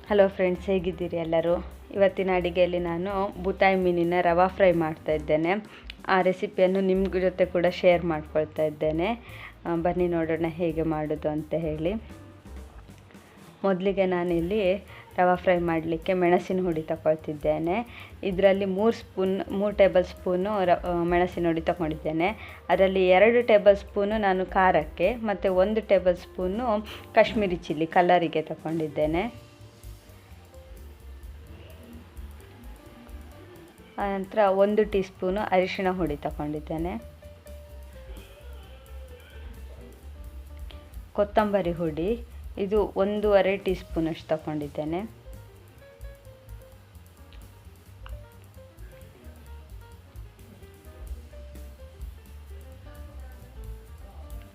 Hello friends, ಹೇಗಿದ್ದೀರಿ ಎಲ್ಲರೂ? ಇವತ್ತಿನ ಅಡುಗೆಯಲ್ಲಿ ನಾನು ಬೂತಾಯಿ ಮೀನಿನ ರವಾ ಫ್ರೈ ಮಾಡ್ತಾ ಇದ್ದೇನೆ. ಆ ರೆಸಿಪಿಯನ್ನು ನಿಮ್ಮ ಜೊತೆ ಕೂಡ ಶೇರ್ ಮಾಡ್ಕೊಳ್ತಾ ಇದ್ದೇನೆ. ಬನ್ನಿ ನೋಡೋಣ ಹೇಗೆ ಮಾಡೋದು ಅಂತ ಹೇಳಿ. ಮೊದಲಿಗೆ ನಾನಿಲ್ಲಿ ರವಾ ಫ್ರೈ ಮಾಡಲಿಕ್ಕೆ ಮೆಣಸಿನ ಹುಡಿ ತಗೊಳ್ತಿದ್ದೇನೆ. ಇದರಲ್ಲಿ 3 ಟೇಬಲ್ ಸ್ಪೂನು ಮೆಣಸಿನ ಹುಡಿ ತಗೊಂಡಿದ್ದೇನೆ. ಅದರಲ್ಲಿ 2 ಟೇಬಲ್ ಸ್ಪೂನು ನಾನು ಖಾರಕ್ಕೆ ಮತ್ತು 1 ಟೇಬಲ್ ಸ್ಪೂನು ಕಾಶ್ಮೀರಿ ಚಿಲ್ಲಿ ಕಲರಿಗೆ ತಗೊಂಡಿದ್ದೇನೆ. ಆನಂತರ 1 ಟೀ ಸ್ಪೂನು ಅರಿಶಿಣ ಹುಡಿ ತಗೊಂಡಿದ್ದೇನೆ. ಕೊತ್ತಂಬರಿ ಹುಡಿ ಇದು 1.5 ಟೀ ಸ್ಪೂನಷ್ಟು ತಗೊಂಡಿದ್ದೇನೆ.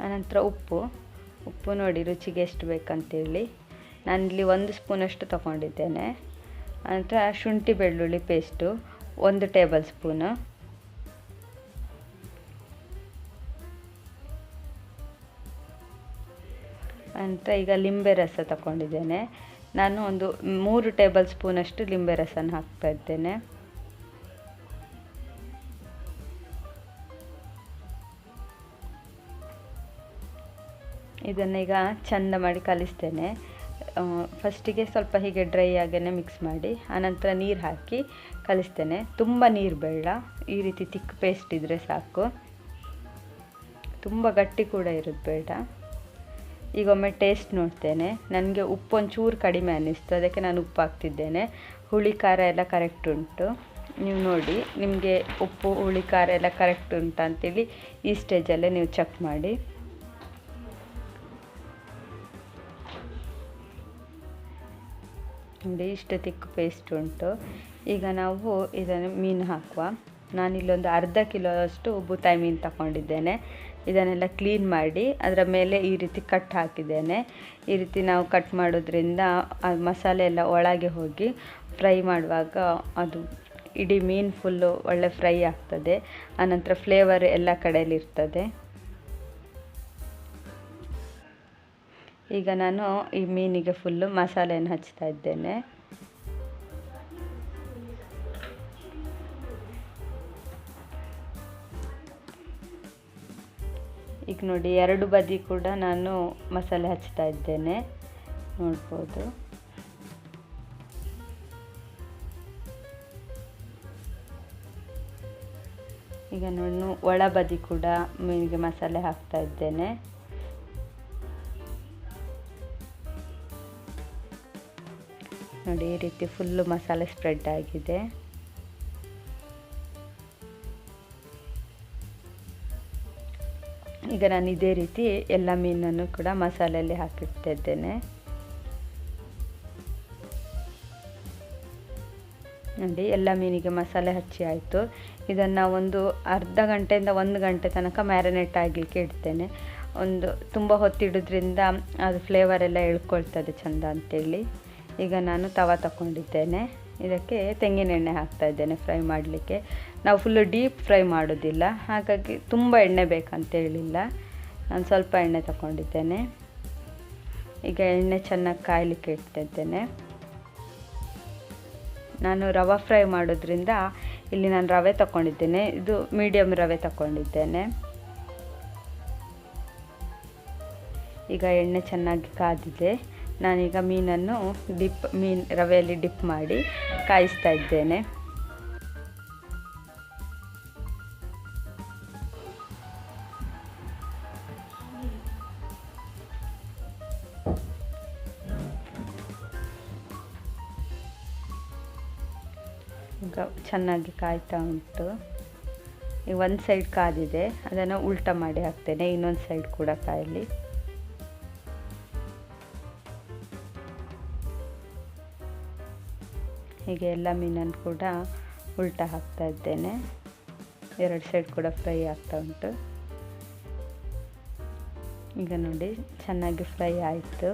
ಆನಂತರ ಉಪ್ಪು ನೋಡಿ ರುಚಿಗೆ ಎಷ್ಟು ಬೇಕಂತೇಳಿ ನಾನಿಲ್ಲಿ 1 ಸ್ಪೂನಷ್ಟು ತಗೊಂಡಿದ್ದೇನೆ. ಆನಂತರ ಶುಂಠಿ ಬೆಳ್ಳುಳ್ಳಿ ಪೇಸ್ಟು 1 ಟೇಬಲ್ ಸ್ಪೂನು. ಆನಂತರ ಈಗ ಲಿಂಬೆ ರಸ ತಗೊಂಡಿದ್ದೇನೆ. ನಾನು ಒಂದು 3 ಟೇಬಲ್ ಸ್ಪೂನಷ್ಟು ಲಿಂಬೆ ರಸನ ಹಾಕ್ತಾ ಇದ್ದೇನೆ. ಇದನ್ನೀಗ ಚೆಂದ ಮಾಡಿ ಕಲಿಸ್ತೇನೆ. ಫಸ್ಟಿಗೆ ಸ್ವಲ್ಪ ಹೀಗೆ ಡ್ರೈ ಆಗೇ ಮಿಕ್ಸ್ ಮಾಡಿ ಆನಂತರ ನೀರು ಹಾಕಿ ಕಲಿಸ್ತೇನೆ. ತುಂಬ ನೀರು ಬೇಡ, ಈ ರೀತಿ ತಿಕ್ ಪೇಸ್ಟ್ ಇದ್ದರೆ ಸಾಕು, ತುಂಬ ಗಟ್ಟಿ ಕೂಡ ಇರೋದು ಬೇಡ. ಈಗ ಒಮ್ಮೆ ಟೇಸ್ಟ್ ನೋಡ್ತೇನೆ. ನನಗೆ ಉಪ್ಪು ಒಂಚೂರು ಕಡಿಮೆ ಅನ್ನಿಸ್ತು, ಅದಕ್ಕೆ ನಾನು ಉಪ್ಪು ಹಾಕ್ತಿದ್ದೇನೆ. ಹುಳಿ ಖಾರ ಎಲ್ಲ ಕರೆಕ್ಟ್ ಉಂಟು. ನೀವು ನೋಡಿ ನಿಮಗೆ ಉಪ್ಪು ಹುಳಿ ಖಾರ ಎಲ್ಲ ಕರೆಕ್ಟ್ ಉಂಟು ಅಂತೇಳಿ ಈ ಸ್ಟೇಜಲ್ಲೇ ನೀವು ಚೆಕ್ ಮಾಡಿ. ನೋಡಿ ಇಷ್ಟು ತಿಕ್ಕು ಪೇಸ್ಟ್ ಉಂಟು. ಈಗ ನಾವು ಇದನ್ನು ಮೀನು ಹಾಕುವ. ನಾನಿಲ್ಲೊಂದು ಅರ್ಧ ಕಿಲೋವಷ್ಟು ಬೂತಾಯಿ ಮೀನು ತಗೊಂಡಿದ್ದೇನೆ. ಇದನ್ನೆಲ್ಲ ಕ್ಲೀನ್ ಮಾಡಿ ಅದರ ಮೇಲೆ ಈ ರೀತಿ ಕಟ್ ಹಾಕಿದ್ದೇನೆ. ಈ ರೀತಿ ನಾವು ಕಟ್ ಮಾಡೋದ್ರಿಂದ ಆ ಮಸಾಲೆ ಎಲ್ಲ ಒಳಗೆ ಹೋಗಿ ಫ್ರೈ ಮಾಡುವಾಗ ಅದು ಇಡೀ ಮೀನು ಫುಲ್ಲು ಒಳ್ಳೆ ಫ್ರೈ ಆಗ್ತದೆ. ಆನಂತರ ಫ್ಲೇವರ್ ಎಲ್ಲ ಕಡೆಯಲ್ಲಿ ಇರ್ತದೆ. ಈಗ ನಾನು ಈ ಮೀನಿಗೆ ಫುಲ್ಲು ಮಸಾಲೆಯನ್ನು ಹಚ್ತಾ ಇದ್ದೇನೆ. ಈಗ ನೋಡಿ 2 ಬದಿ ಕೂಡ ನಾನು ಮಸಾಲೆ ಹಚ್ತಾ ಇದ್ದೇನೆ, ನೋಡ್ಬೋದು. ಈಗ ನಾನು ಒಳ ಬದಿ ಕೂಡ ಮೀನಿಗೆ ಮಸಾಲೆ ಹಾಕ್ತಾ ಇದ್ದೇನೆ. ನೋಡಿ ಈ ರೀತಿ ಫುಲ್ಲು ಮಸಾಲೆ ಸ್ಪ್ರೆಡ್ ಆಗಿದೆ. ಈಗ ನಾನು ಇದೇ ರೀತಿ ಎಲ್ಲ ಮೀನನ್ನು ಕೂಡ ಮಸಾಲೆಯಲ್ಲಿ ಹಾಕಿಡ್ತಾ ಇದ್ದೇನೆ. ನೋಡಿ ಎಲ್ಲ ಮೀನಿಗೆ ಮಸಾಲೆ ಹಚ್ಚಿ ಆಯಿತು. ಇದನ್ನು ಒಂದು ಅರ್ಧ ಗಂಟೆಯಿಂದ 1 ಗಂಟೆ ತನಕ ಮ್ಯಾರಿನೇಟ್ ಆಗಲಿಕ್ಕೆ ಇಡ್ತೇನೆ. ತುಂಬ ಹೊತ್ತಿಡೋದ್ರಿಂದ ಅದು ಫ್ಲೇವರ್ ಎಲ್ಲ ಎಳ್ಕೊಳ್ತದೆ ಚೆಂದ ಅಂತೇಳಿ. ಈಗ ನಾನು ತವಾ ತಗೊಂಡಿದ್ದೇನೆ. ಇದಕ್ಕೆ ತೆಂಗಿನೆಣ್ಣೆ ಹಾಕ್ತಾ ಇದ್ದೇನೆ ಫ್ರೈ ಮಾಡಲಿಕ್ಕೆ. ನಾವು ಫುಲ್ಲು ಡೀಪ್ ಫ್ರೈ ಮಾಡೋದಿಲ್ಲ, ಹಾಗಾಗಿ ತುಂಬ ಎಣ್ಣೆ ಬೇಕಂತೇಳಿಲ್ಲ. ನಾನು ಸ್ವಲ್ಪ ಎಣ್ಣೆ ತಗೊಂಡಿದ್ದೇನೆ. ಈಗ ಎಣ್ಣೆ ಚೆನ್ನಾಗಿ ಕಾಯಲಿಕ್ಕೆ ಇಡ್ತಿದ್ದೇನೆ. ನಾನು ರವಾ ಫ್ರೈ ಮಾಡೋದ್ರಿಂದ ಇಲ್ಲಿ ನಾನು ರವೆ ತಗೊಂಡಿದ್ದೇನೆ. ಇದು ಮೀಡಿಯಮ್ ರವೆ ತಗೊಂಡಿದ್ದೇನೆ. ಈಗ ಎಣ್ಣೆ ಚೆನ್ನಾಗಿ ಕಾದಿದೆ. ನಾನೀಗ ಮೀನನ್ನು ರವೆಯಲ್ಲಿ ಡಿಪ್ ಮಾಡಿ ಕಾಯಿಸ್ತಾ ಇದ್ದೇನೆ. ಈಗ ಚೆನ್ನಾಗಿ ಕಾಯ್ತಾ ಉಂಟು. ಈಗ ಒಂದು ಸೈಡ್ ಕಾದಿದೆ, ಅದನ್ನು ಉಲ್ಟಾ ಮಾಡಿ ಹಾಕ್ತೇನೆ. ಇನ್ನೊಂದು ಸೈಡ್ ಕೂಡ ಕಾಯಲಿ. ಹೀಗೆ ಎಲ್ಲ ಮೀನನ್ನು ಕೂಡ ಉಲ್ಟಾ ಹಾಕ್ತಾ ಇದ್ದೇನೆ. 2 ಸೈಡ್ ಕೂಡ ಫ್ರೈ ಆಗ್ತಾ ಉಂಟು. ಈಗ ನೋಡಿ ಚೆನ್ನಾಗಿ ಫ್ರೈ ಆಯಿತು.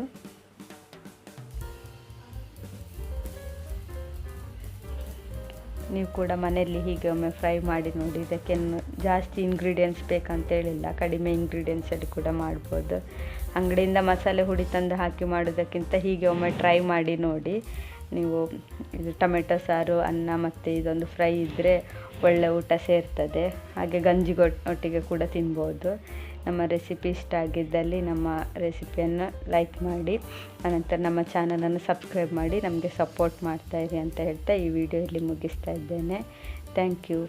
ನೀವು ಕೂಡ ಮನೆಯಲ್ಲಿ ಹೀಗೆ ಒಮ್ಮೆ ಫ್ರೈ ಮಾಡಿ ನೋಡಿ. ಇದಕ್ಕೆ ಜಾಸ್ತಿ ಇಂಗ್ರೀಡಿಯೆಂಟ್ಸ್ ಬೇಕಂತೇಳಿಲ್ಲ, ಕಡಿಮೆ ಇಂಗ್ರೀಡಿಯೆಂಟ್ಸಲ್ಲಿ ಕೂಡ ಮಾಡ್ಬೋದು. ಅಂಗಡಿಯಿಂದ ಮಸಾಲೆ ಹುಡಿ ತಂದು ಹಾಕಿ ಮಾಡೋದಕ್ಕಿಂತ ಹೀಗೆ ಒಮ್ಮೆ ಟ್ರೈ ಮಾಡಿ ನೋಡಿ. ನೀವು ಇದು ಟೊಮೆಟೊ ಸಾರು, ಅನ್ನ ಮತ್ತು ಇದೊಂದು ಫ್ರೈ ಇದ್ದರೆ ಒಳ್ಳೆ ಊಟ ಸೇರ್ತದೆ. ಹಾಗೆ ಒಟ್ಟಿಗೆ ಕೂಡ ತಿನ್ಬೋದು. ನಮ್ಮ ರೆಸಿಪಿ ಇಷ್ಟ ಆಗಿದ್ದಲ್ಲಿ ನಮ್ಮ ರೆಸಿಪಿಯನ್ನು ಲೈಕ್ ಮಾಡಿ, ಅನಂತರ ನಮ್ಮ ಚಾನಲನ್ನು ಸಬ್ಸ್ಕ್ರೈಬ್ ಮಾಡಿ ನಮಗೆ ಸಪೋರ್ಟ್ ಮಾಡ್ತಾಯಿರಿ ಅಂತ ಹೇಳ್ತಾ ಈ ವಿಡಿಯೋ ಇಲ್ಲಿ ಮುಗಿಸ್ತಾ ಇದ್ದೇನೆ. Thank you.